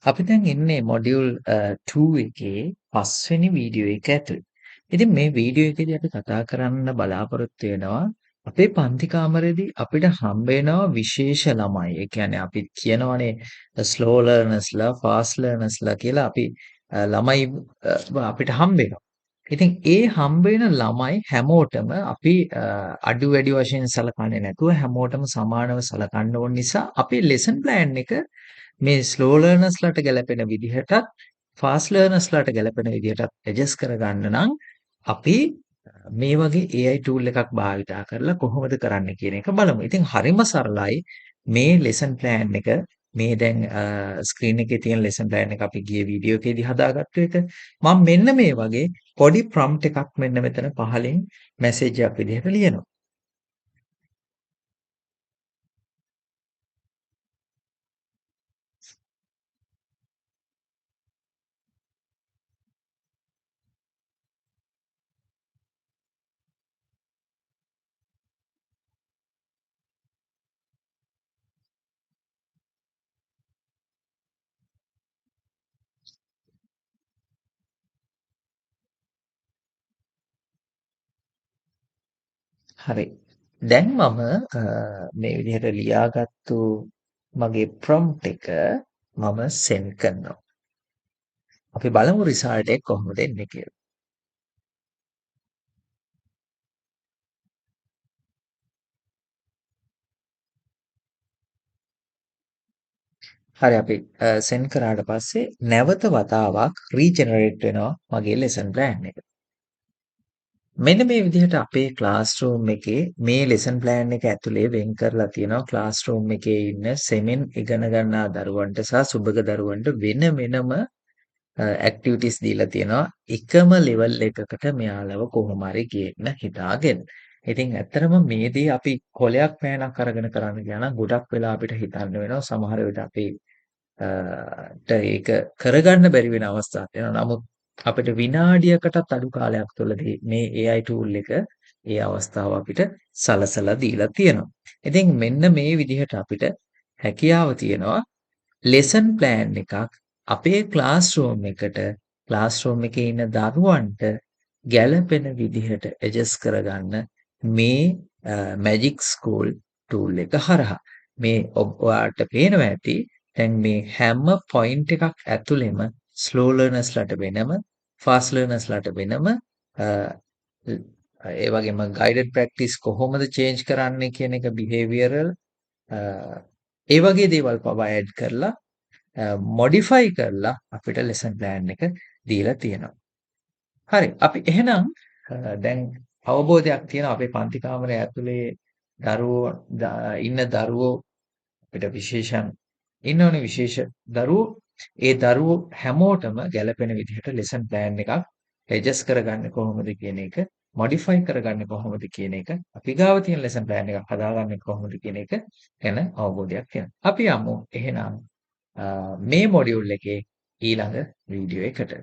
අපි දැන් ඉන්නේ මොඩියුල් 2 එකේ 5 වෙනි වීඩියෝ එක ඇතුළේ. ඉතින් මේ වීඩියෝ එකේදී අපි කතා කරන්න බලාපොරොත්තු වෙනවා අපේ පන්ති කාමරේදී අපිට හම්බ වෙනවා විශේෂ ළමයි. ඒ කියන්නේ අපි කියනවනේ ස්ලෝ ලර්නර්ස්ලා, ෆාස්ට් ලර්නර්ස්ලා කියලා අපි ළමයි අපිට හම්බ වෙනවා. ඉතින් ඒ හම්බ වෙන ළමයි හැමෝටම අපි අඩු වැඩි වශයෙන් සලකන්නේ නැතුව හැමෝටම සමානව සලකන්න ඕන නිසා අපේ ලෙසන් ප්ලෑන් එක මේ ස්ලෝ ලර්නර්ස්ලාට ගැලපෙන විදිහටත් ෆාස්ට් ලර්නර්ස්ලාට ගැලපෙන විදිහටත් ඇඩ්ජස්ට් කරගන්න නම් අපි මේ වගේ AI ටූල් එකක් භාවිතා කරලා කොහොමද කරන්න කියන එක බලමු. ඉතින් හරිම සරලයි මේ ලෙසන් ප්ලෑන් එක මේ දැන් ස්ක්‍රීන් එකේ තියෙන ලෙසන් ප්ලෑන් එක අපි ගිය වීඩියෝ එකේදී හදාගත්තු එක. මම මෙන්න මේ වගේ පොඩි ප්‍රොම්ප්ට් එකක් මෙන්න මෙතන පහලින් මැසේජ් එකක් විදිහට ලියනවා. හරි. දැන් මම මේ විදිහට ලියාගත්තු මගේ ප්‍රොම්ප්ට් එක මම සෙන්ඩ් කරනවා. අපි බලමු රිසල්ට් එක කොහොමද එන්නේ කියලා. හරි අපි සෙන්ඩ් කරාට පස්සේ නැවත වතාවක් රීජෙනරේට් වෙනවා මගේ ලෙසන් ප්ලෑන් එක. මෙන්න මේ විදිහට අපේ ක්ලාස්රූම් එකේ මේ ලෙසන් ප්ලෑන් එක ඇතුලේ වෙන් කරලා තියෙනවා ක්ලාස්රූම් එකේ ඉන්න සෙමෙන් ඉගෙන ගන්නා දරුවන්ට සහ සුබක දරුවන්ට වෙන වෙනම ඇක්ටිවිටිස් දීලා තියෙනවා එකම ලෙවල් එකකට මෙයාලව කොහොම හරි ගේන්න හිතාගෙන. ඉතින් ඇත්තටම මේ දේ අපි කොලයක් පෑනක් අරගෙන කරන්න ගියා නම් ගොඩක් වෙලා අපිට හිතන්න වෙනවා සමහර විට අපි ඒක කරගන්න බැරි වෙන අවස්ථා තියෙනවා. නමුත් අපිට විනාඩියකටත් අඩු කාලයක් තුළදී මේ AI tool එක ඒ අවස්ථාව අපිට සලසලා දීලා තියෙනවා. ඉතින් මෙන්න මේ විදිහට අපිට හැකියාව තියෙනවා ලෙසන් ප්ලෑන් එකක් අපේ ක්ලාස්රූම් එකට ක්ලාස්රූම් එකේ ඉන්න දරුවන්ට ගැළපෙන විදිහට ඇඩ්ජස්ට් කරගන්න මේ මැජික් ස්කූල් ටූල් එක හරහා. මේ ඔයාලට පේනවා ඇති දැන් මේ හැම පොයින්ට් එකක් ඇතුළෙම ස්ලෝ ලර්නර්ස්ලාට වෙනම ෆාස්ට් ලර්නර්ස්ලාට වෙනම ඒ වගේම ගයිඩඩ් ප්‍රැක්ටිස් කොහොමද චේන්ජ් කරන්නේ කියන එක බිහේවියරල් ඒ වගේ දේවල් පවා ඇඩ් කරලා මොඩිෆයි කරලා අපිට ලෙසන් ප්ලෑන් එක දීලා තියෙනවා. හරි අපි එහෙනම් දැන් අවබෝධයක් තියෙනවා අපේ පන්ති කාමරය ඇතුලේ දරුවෝ ඉන්න දරුවෝ අපිට විශේෂයෙන් ඉන්නෝනේ විශේෂ දරුවෝ ඒ දරුවෝ හැමෝටම ගැලපෙන විදිහට ලෙසන් ප්ලෑන් එකක් ඇඩ්ජස්ට් කරගන්නේ කොහොමද කියන එක මොඩිෆයි කරගන්නේ කොහොමද කියන එක අපි ගාව තියෙන ලෙසන් ප්ලෑන් එකක් හදාගන්නේ කොහොමද කියන එක ගැන අවබෝධයක් තියෙනවා. අපි යමු එහෙනම් මේ මොඩියුල් එකේ ඊළඟ වීඩියෝ එකට.